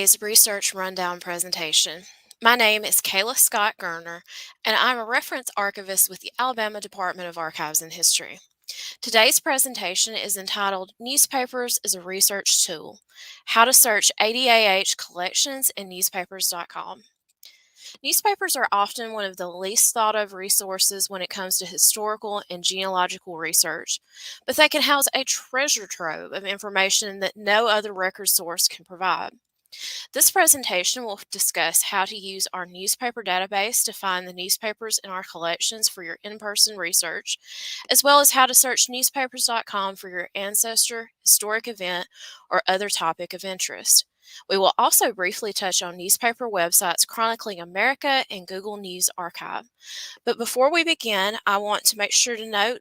Today's research rundown presentation. My name is Kayla Scott Gurner, and I'm a reference archivist with the Alabama Department of Archives and History. Today's presentation is entitled Newspapers as a Research Tool, How to Search ADAH Collections in Newspapers.com. Newspapers are often one of the least thought of resources when it comes to historical and genealogical research, but they can house a treasure trove of information that no other record source can provide. This presentation will discuss how to use our newspaper database to find the newspapers in our collections for your in-person research, as well as how to search newspapers.com for your ancestor, historic event, or other topic of interest. We will also briefly touch on newspaper websites chronicling America and Google News Archive. But before we begin, I want to make sure to note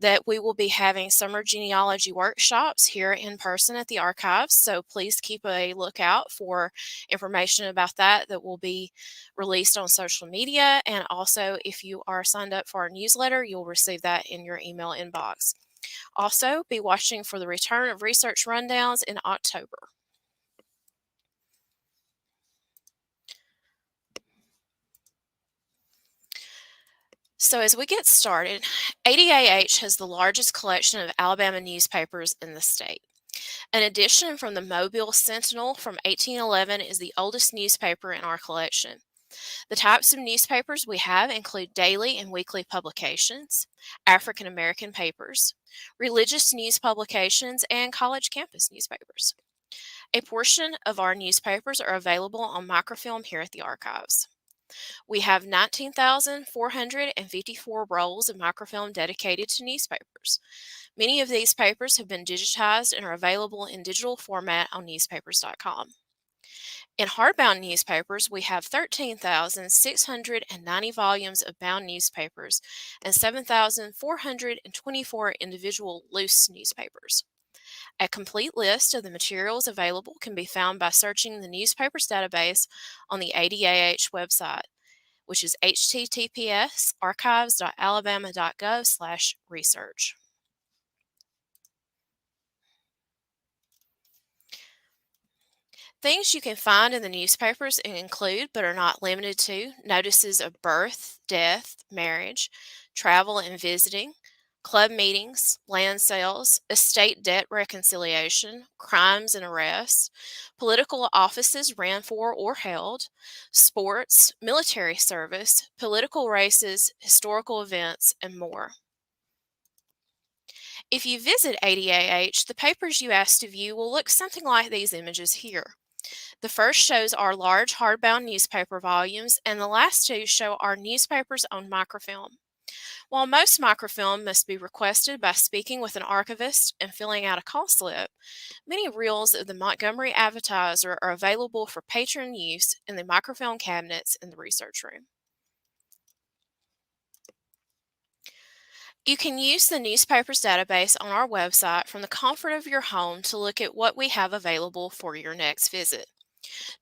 that we will be having summer genealogy workshops here in person at the archives, so please keep a lookout for information about that will be released on social media, and also if you are signed up for our newsletter, you'll receive that in your email inbox. Also, be watching for the return of research rundowns in October. So as we get started, ADAH has the largest collection of Alabama newspapers in the state. An edition from the Mobile Sentinel from 1811 is the oldest newspaper in our collection. The types of newspapers we have include daily and weekly publications, African American papers, religious news publications, and college campus newspapers. A portion of our newspapers are available on microfilm here at the archives. We have 19,454 rolls of microfilm dedicated to newspapers. Many of these papers have been digitized and are available in digital format on newspapers.com. In hardbound newspapers, we have 13,690 volumes of bound newspapers and 7,424 individual loose newspapers. A complete list of the materials available can be found by searching the newspapers database on the ADAH website, which is https:/archives.alabama.gov/research. Things you can find in the newspapers include, but are not limited to, notices of birth, death, marriage, travel and visiting, club meetings, land sales, estate debt reconciliation, crimes and arrests, political offices ran for or held, sports, military service, political races, historical events, and more. If you visit ADAH, the papers you ask to view will look something like these images here. The first shows our large hardbound newspaper volumes, and the last two show our newspapers on microfilm. While most microfilm must be requested by speaking with an archivist and filling out a call slip, many reels of the Montgomery Advertiser are available for patron use in the microfilm cabinets in the research room. You can use the newspapers database on our website from the comfort of your home to look at what we have available for your next visit.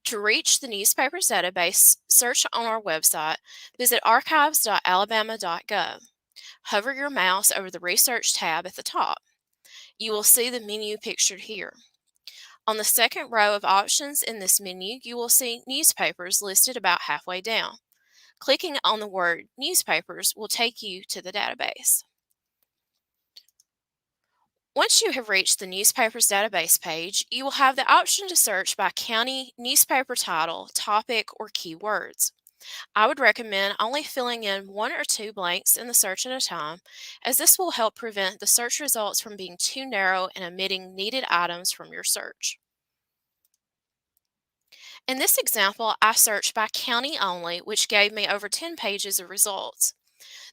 To reach the newspapers database, search on our website, visit archives.alabama.gov. Hover your mouse over the Research tab at the top. You will see the menu pictured here. On the second row of options in this menu, you will see newspapers listed about halfway down. Clicking on the word newspapers will take you to the database. Once you have reached the newspapers database page, you will have the option to search by county, newspaper title, topic, or keywords. I would recommend only filling in one or two blanks in the search at a time, as this will help prevent the search results from being too narrow and omitting needed items from your search. In this example, I searched by county only, which gave me over 10 pages of results.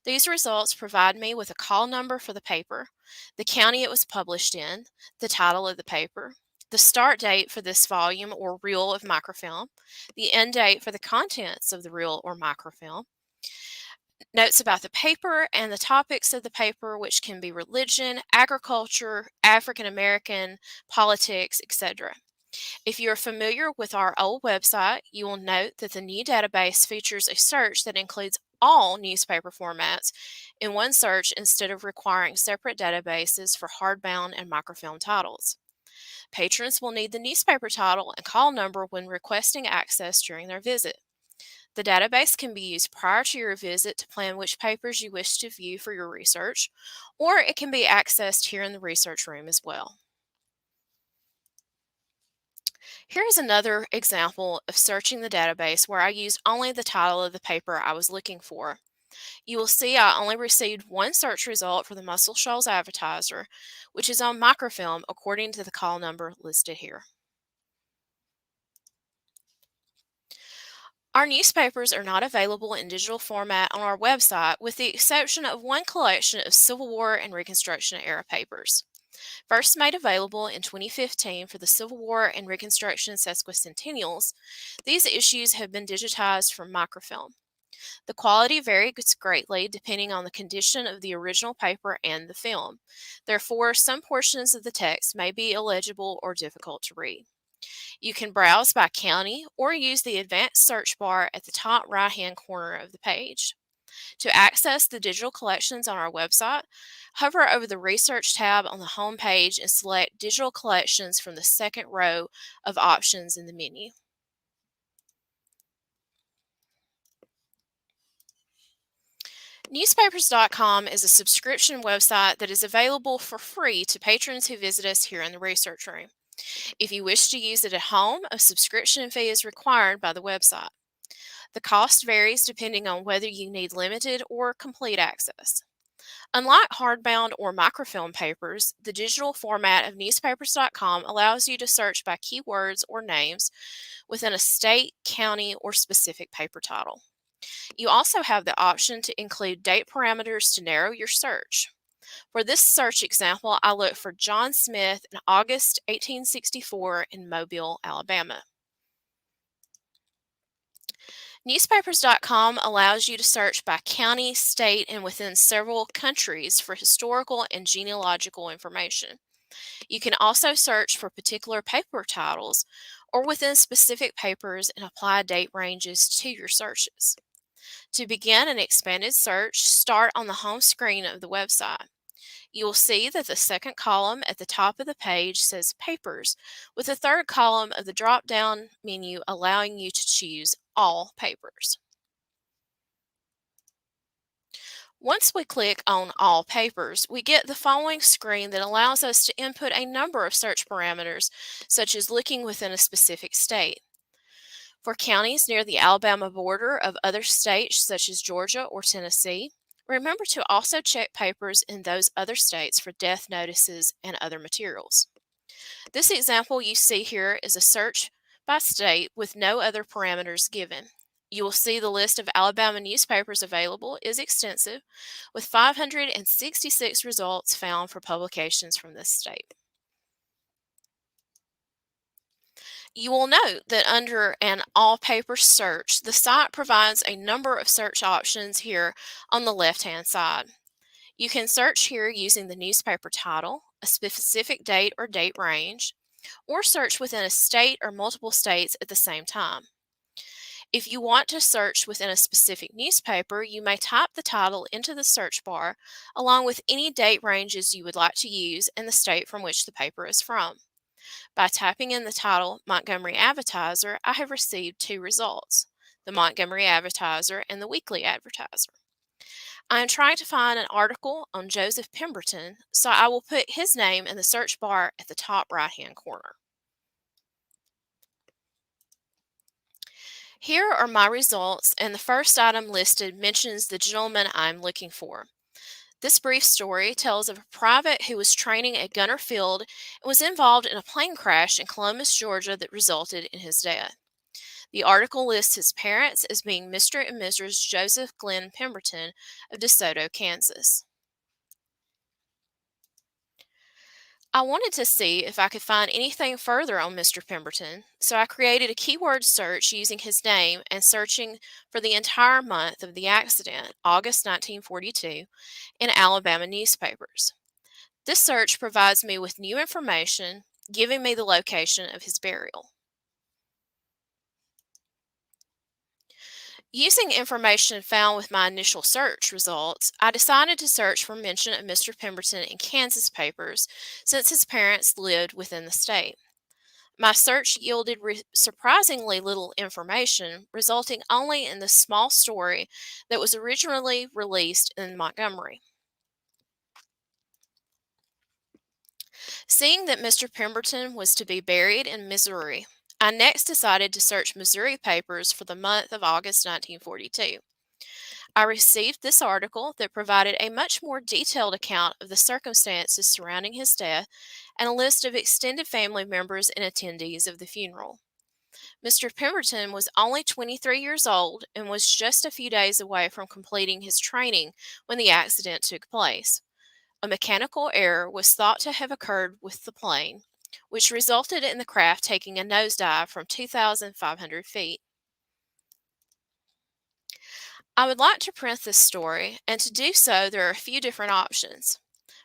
These results provide me with a call number for the paper, the county it was published in, the title of the paper, the start date for this volume or reel of microfilm, the end date for the contents of the reel or microfilm, notes about the paper and the topics of the paper, which can be religion, agriculture, African American, politics, etc. If you are familiar with our old website, you will note that the new database features a search that includes all newspaper formats in one search instead of requiring separate databases for hardbound and microfilm titles. Patrons will need the newspaper title and call number when requesting access during their visit. The database can be used prior to your visit to plan which papers you wish to view for your research, or it can be accessed here in the research room as well. Here is another example of searching the database where I used only the title of the paper I was looking for. You will see I only received one search result for the Muscle Shoals Advertiser, which is on microfilm according to the call number listed here. Our newspapers are not available in digital format on our website with the exception of one collection of Civil War and Reconstruction era papers. First made available in 2015 for the Civil War and Reconstruction sesquicentennials, these issues have been digitized from microfilm. The quality varies greatly depending on the condition of the original paper and the film. Therefore, some portions of the text may be illegible or difficult to read. You can browse by county or use the advanced search bar at the top right-hand corner of the page. To access the digital collections on our website, hover over the Research tab on the home page and select Digital Collections from the second row of options in the menu. Newspapers.com is a subscription website that is available for free to patrons who visit us here in the research room. If you wish to use it at home, a subscription fee is required by the website. The cost varies depending on whether you need limited or complete access. Unlike hardbound or microfilm papers, the digital format of newspapers.com allows you to search by keywords or names within a state, county, or specific paper title. You also have the option to include date parameters to narrow your search. For this search example, I looked for John Smith in August 1864 in Mobile, Alabama. Newspapers.com allows you to search by county, state, and within several countries for historical and genealogical information. You can also search for particular paper titles or within specific papers and apply date ranges to your searches. To begin an expanded search, start on the home screen of the website. You will see that the second column at the top of the page says Papers, with the third column of the drop-down menu allowing you to choose All Papers. Once we click on All Papers, we get the following screen that allows us to input a number of search parameters, such as looking within a specific state. For counties near the Alabama border of other states such as Georgia or Tennessee, remember to also check papers in those other states for death notices and other materials. This example you see here is a search by state with no other parameters given. You will see the list of Alabama newspapers available is extensive, with 566 results found for publications from this state. You will note that under an all paper search, the site provides a number of search options here on the left-hand side. You can search here using the newspaper title, a specific date or date range, or search within a state or multiple states at the same time. If you want to search within a specific newspaper, you may type the title into the search bar along with any date ranges you would like to use and the state from which the paper is from. By typing in the title Montgomery Advertiser, I have received two results, the Montgomery Advertiser and the Weekly Advertiser. I am trying to find an article on Joseph Pemberton, so I will put his name in the search bar at the top right-hand corner. Here are my results, and the first item listed mentions the gentleman I'm looking for. This brief story tells of a private who was training at Gunner Field and was involved in a plane crash in Columbus, Georgia that resulted in his death. The article lists his parents as being Mr. and Mrs. Joseph Glenn Pemberton of DeSoto, Kansas. I wanted to see if I could find anything further on Mr. Pemberton, so I created a keyword search using his name and searching for the entire month of the accident, August 1942, in Alabama newspapers. This search provides me with new information, giving me the location of his burial. Using information found with my initial search results, I decided to search for mention of Mr. Pemberton in Kansas papers since his parents lived within the state. My search yielded surprisingly little information, resulting only in the small story that was originally released in Montgomery. Seeing that Mr. Pemberton was to be buried in Missouri, I next decided to search Missouri papers for the month of August 1942. I received this article that provided a much more detailed account of the circumstances surrounding his death and a list of extended family members and attendees of the funeral. Mr. Pemberton was only 23 years old and was just a few days away from completing his training when the accident took place. A mechanical error was thought to have occurred with the plane, which resulted in the craft taking a nosedive from 2,500 feet. I would like to print this story, and to do so, there are a few different options.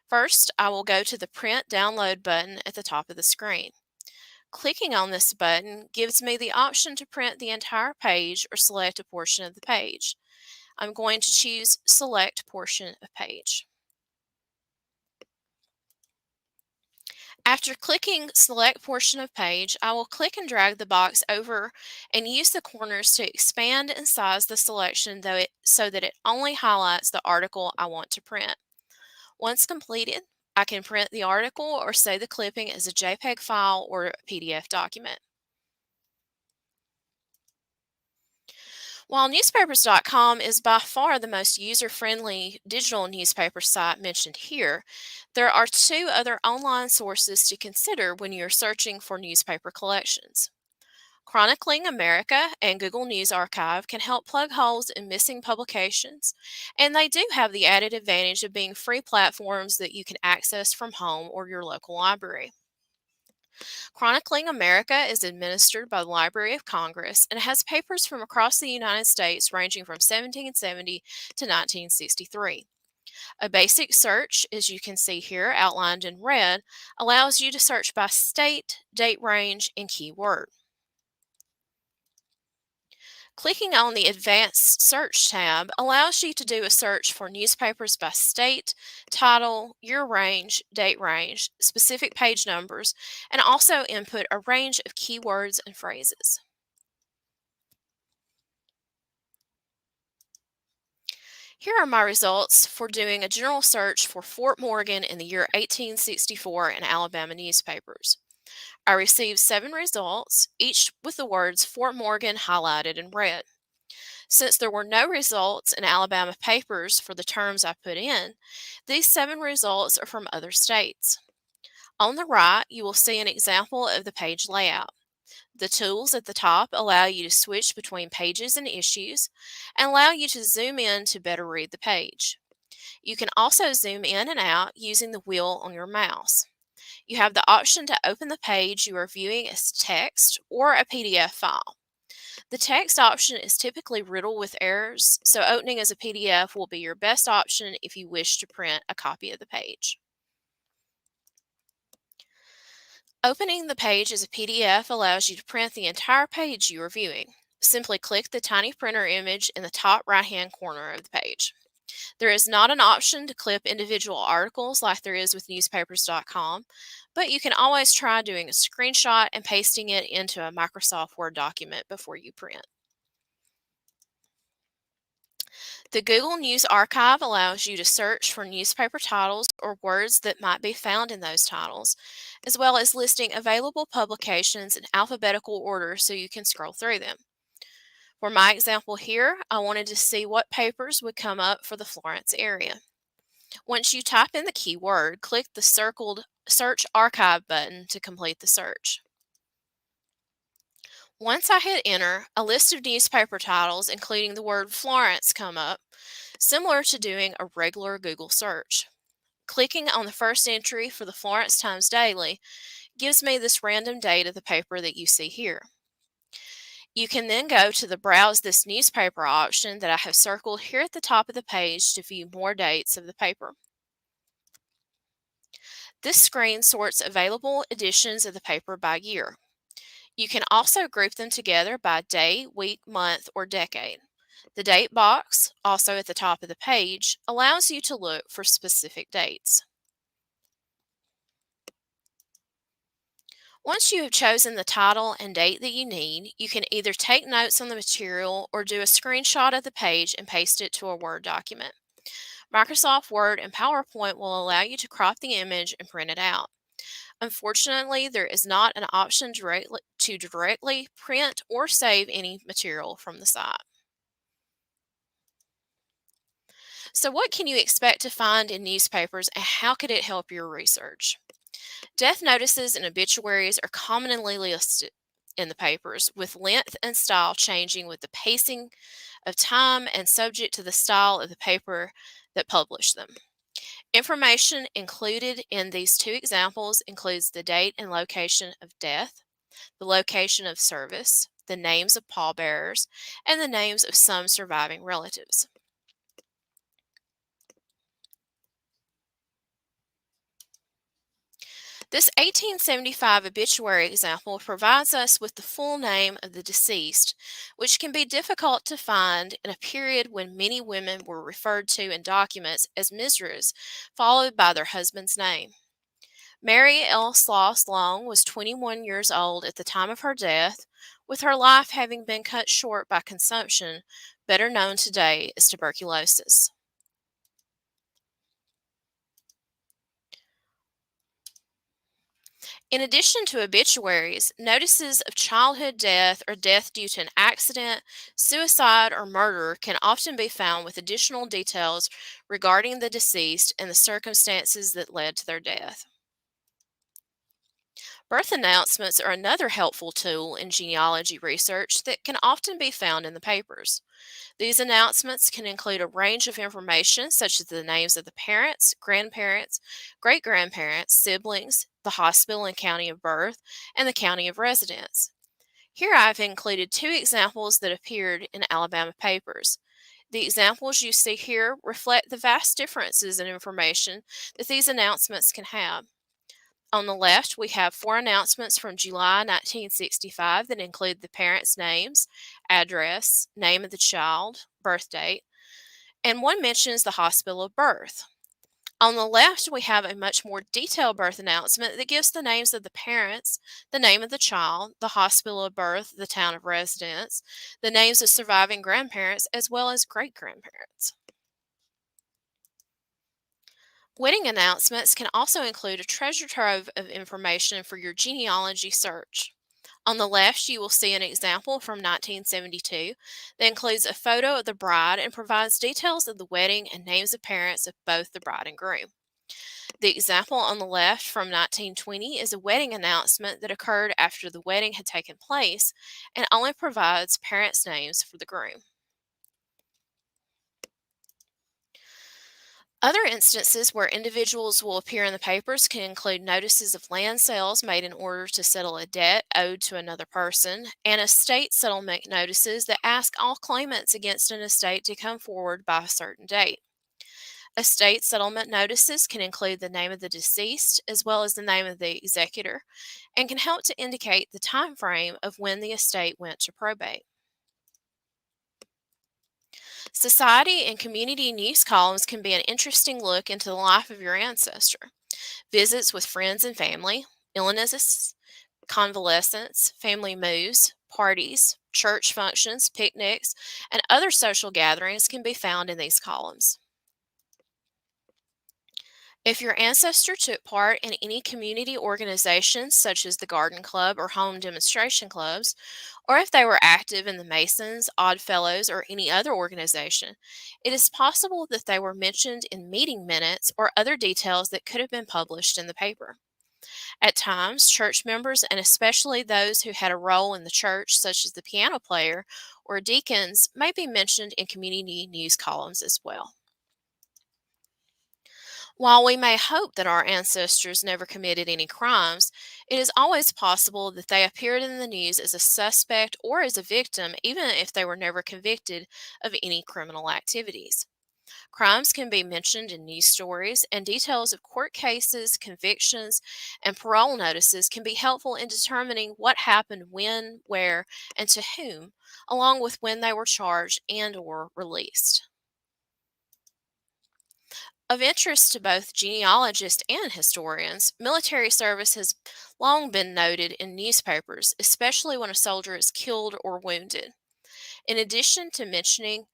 First, I will go to the Print Download button at the top of the screen. Clicking on this button gives me the option to print the entire page or select a portion of the page. I'm going to choose Select Portion of Page. After clicking Select Portion of Page, I will click and drag the box over and use the corners to expand and size the selection so that it only highlights the article I want to print. Once completed, I can print the article or save the clipping as a JPEG file or a PDF document. While newspapers.com is by far the most user-friendly digital newspaper site mentioned here, there are two other online sources to consider when you're searching for newspaper collections. Chronicling America and Google News Archive can help plug holes in missing publications, and they do have the added advantage of being free platforms that you can access from home or your local library. Chronicling America is administered by the Library of Congress and has papers from across the United States ranging from 1770 to 1963. A basic search, as you can see here outlined in red, allows you to search by state, date range, and keyword. Clicking on the Advanced Search tab allows you to do a search for newspapers by state, title, year range, date range, specific page numbers, and also input a range of keywords and phrases. Here are my results for doing a general search for Fort Morgan in the year 1864 in Alabama newspapers. I received 7 results, each with the words Fort Morgan highlighted in red. Since there were no results in Alabama papers for the terms I put in, these 7 results are from other states. On the right, you will see an example of the page layout. The tools at the top allow you to switch between pages and issues and allow you to zoom in to better read the page. You can also zoom in and out using the wheel on your mouse. You have the option to open the page you are viewing as text or a PDF file. The text option is typically riddled with errors, so opening as a PDF will be your best option if you wish to print a copy of the page. Opening the page as a PDF allows you to print the entire page you are viewing. Simply click the tiny printer image in the top right-hand corner of the page. There is not an option to clip individual articles like there is with newspapers.com, but you can always try doing a screenshot and pasting it into a Microsoft Word document before you print. The Google News Archive allows you to search for newspaper titles or words that might be found in those titles, as well as listing available publications in alphabetical order so you can scroll through them. For my example here, I wanted to see what papers would come up for the Florence area. Once you type in the keyword, click the circled Search Archive button to complete the search. Once I hit enter, a list of newspaper titles including the word Florence come up, similar to doing a regular Google search. Clicking on the first entry for the Florence Times Daily gives me this random date of the paper that you see here. You can then go to the Browse This Newspaper option that I have circled here at the top of the page to view more dates of the paper. This screen sorts available editions of the paper by year. You can also group them together by day, week, month, or decade. The date box, also at the top of the page, allows you to look for specific dates. Once you have chosen the title and date that you need, you can either take notes on the material or do a screenshot of the page and paste it to a Word document. Microsoft Word and PowerPoint will allow you to crop the image and print it out. Unfortunately, there is not an option to directly print or save any material from the site. So, what can you expect to find in newspapers and how could it help your research? Death notices and obituaries are commonly listed in the papers, with length and style changing with the pacing of time and subject to the style of the paper that published them. Information included in these two examples includes the date and location of death, the location of service, the names of pallbearers, and the names of some surviving relatives. This 1875 obituary example provides us with the full name of the deceased, which can be difficult to find in a period when many women were referred to in documents as Mrs., followed by their husband's name. Mary L. Sloss Long was 21 years old at the time of her death, with her life having been cut short by consumption, better known today as tuberculosis. In addition to obituaries, notices of childhood death or death due to an accident, suicide, or murder can often be found with additional details regarding the deceased and the circumstances that led to their death. Birth announcements are another helpful tool in genealogy research that can often be found in the papers. These announcements can include a range of information such as the names of the parents, grandparents, great grandparents, siblings, the hospital and county of birth, and the county of residence. Here I've included two examples that appeared in Alabama papers. The examples you see here reflect the vast differences in information that these announcements can have. On the left, we have four announcements from July 1965 that include the parents' names, address, name of the child, birth date, and one mentions the hospital of birth. On the left, we have a much more detailed birth announcement that gives the names of the parents, the name of the child, the hospital of birth, the town of residence, the names of surviving grandparents, as well as great grandparents. Wedding announcements can also include a treasure trove of information for your genealogy search. On the left, you will see an example from 1972 that includes a photo of the bride and provides details of the wedding and names of parents of both the bride and groom. The example on the left from 1920 is a wedding announcement that occurred after the wedding had taken place and only provides parents' names for the groom. Other instances where individuals will appear in the papers can include notices of land sales made in order to settle a debt owed to another person, and estate settlement notices that ask all claimants against an estate to come forward by a certain date. Estate settlement notices can include the name of the deceased as well as the name of the executor and can help to indicate the time frame of when the estate went to probate. Society and community news columns can be an interesting look into the life of your ancestor. Visits with friends and family, illnesses, convalescence, family moves, parties, church functions, picnics, and other social gatherings can be found in these columns. If your ancestor took part in any community organizations such as the Garden Club or Home Demonstration Clubs, or if they were active in the Masons, Odd Fellows, or any other organization, it is possible that they were mentioned in meeting minutes or other details that could have been published in the paper. At times, church members, and especially those who had a role in the church, such as the piano player or deacons, may be mentioned in community news columns as well. While we may hope that our ancestors never committed any crimes, it is always possible that they appeared in the news as a suspect or as a victim, even if they were never convicted of any criminal activities. Crimes can be mentioned in news stories, and details of court cases, convictions, and parole notices can be helpful in determining what happened when, where, and to whom, along with when they were charged and or released. Of interest to both genealogists and historians, military service has long been noted in newspapers, especially when a soldier is killed or wounded. In addition to mentioning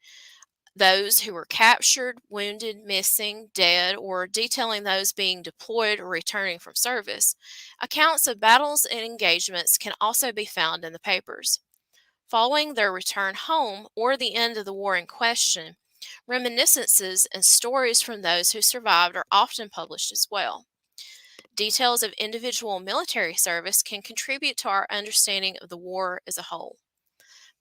those who were captured, wounded, missing, dead, or detailing those being deployed or returning from service, accounts of battles and engagements can also be found in the papers. Following their return home or the end of the war in question, reminiscences and stories from those who survived are often published as well. Details of individual military service can contribute to our understanding of the war as a whole.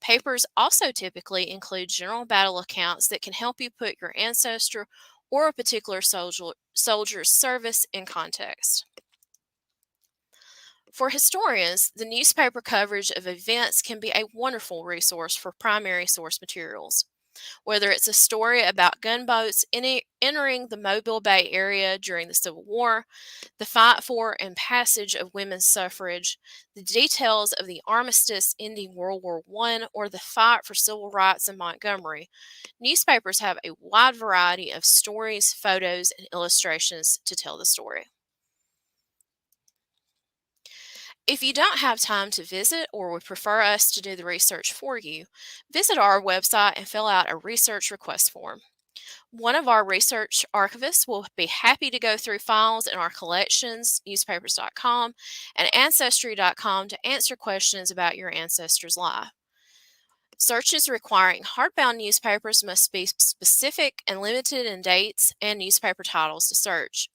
Papers also typically include general battle accounts that can help you put your ancestor or a particular soldier's service in context. For historians, the newspaper coverage of events can be a wonderful resource for primary source materials. Whether it's a story about gunboats entering the Mobile Bay area during the Civil War, the fight for and passage of women's suffrage, the details of the armistice ending World War I, or the fight for civil rights in Montgomery, newspapers have a wide variety of stories, photos, and illustrations to tell the story. If you don't have time to visit or would prefer us to do the research for you, visit our website and fill out a research request form. One of our research archivists will be happy to go through files in our collections, newspapers.com, and ancestry.com to answer questions about your ancestor's life. Searches requiring hardbound newspapers must be specific and limited in dates and newspaper titles to search.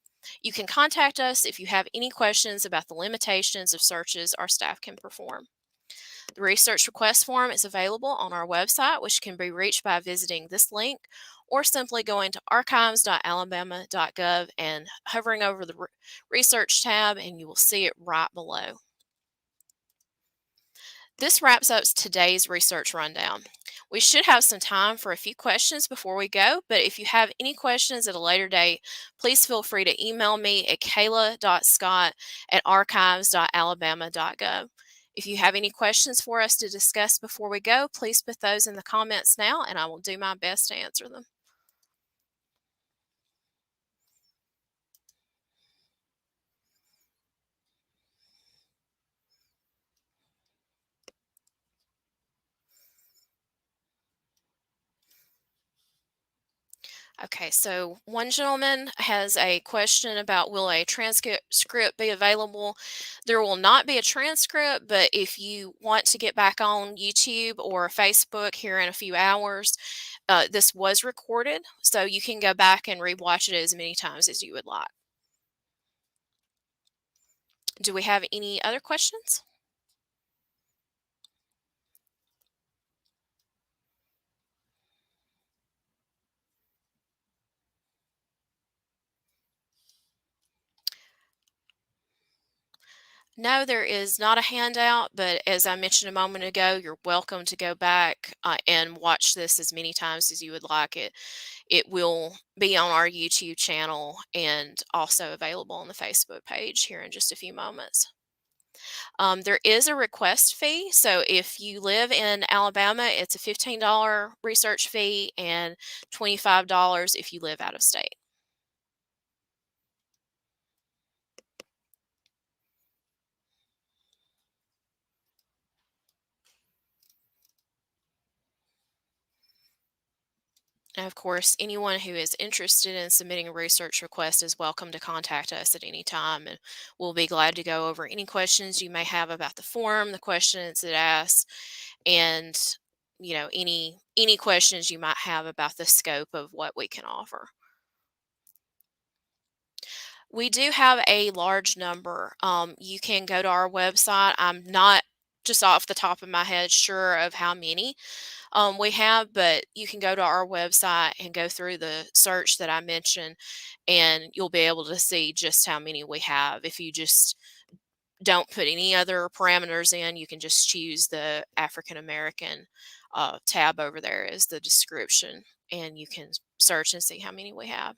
You can contact us if you have any questions about the limitations of searches our staff can perform. The research request form is available on our website, which can be reached by visiting this link or simply going to archives.alabama.gov and hovering over the research tab, and you will see it right below. This wraps up today's research rundown. We should have some time for a few questions before we go, but if you have any questions at a later date, please feel free to email me at kayla.scott@archives.alabama.gov. If you have any questions for us to discuss before we go, please put those in the comments now, and I will do my best to answer them. Okay, so one gentleman has a question about, will a transcript be available? There will not be a transcript, but if you want to get back on YouTube or Facebook here in a few hours, this was recorded, so you can go back and rewatch it as many times as you would like. Do we have any other questions? No, there is not a handout, but as I mentioned a moment ago, you're welcome to go back and watch this as many times as you would like it. It will be on our YouTube channel and also available on the Facebook page here in just a few moments. There is a request fee. So if you live in Alabama, it's a $15 research fee and $25 if you live out of state. And of course, anyone who is interested in submitting a research request is welcome to contact us at any time, and we'll be glad to go over any questions you may have about the form, the questions it asks, and any questions you might have about the scope of what we can offer. We do have a large number. You can go to our website. I'm not just off the top of my head sure of how many we have, but you can go to our website and go through the search that I mentioned, and you'll be able to see just how many we have if you just don't put any other parameters in. You can just choose the African American tab over there as the description, and you can search and see how many we have.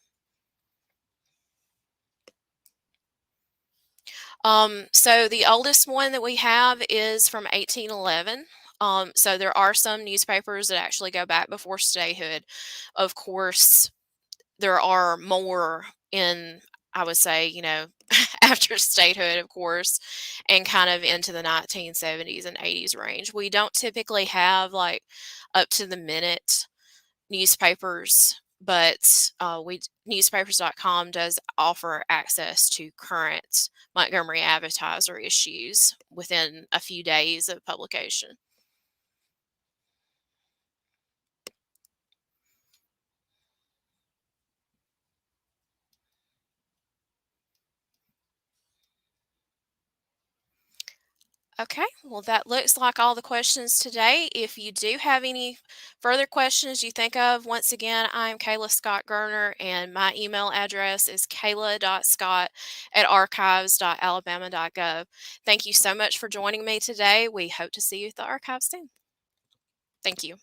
So the oldest one that we have is from 1811. So there are some newspapers that actually go back before statehood. Of course, there are more in, I would say, after statehood, of course, and kind of into the 1970s and 80s range. We don't typically have like up to the minute newspapers, but newspapers.com does offer access to current Montgomery Advertiser issues within a few days of publication. Okay, well, that looks like all the questions today. If you do have any further questions you think of, once again, I'm Kayla Scott Gurner, and my email address is kayla.scott@archives.alabama.gov. Thank you so much for joining me today. We hope to see you at the archive soon. Thank you.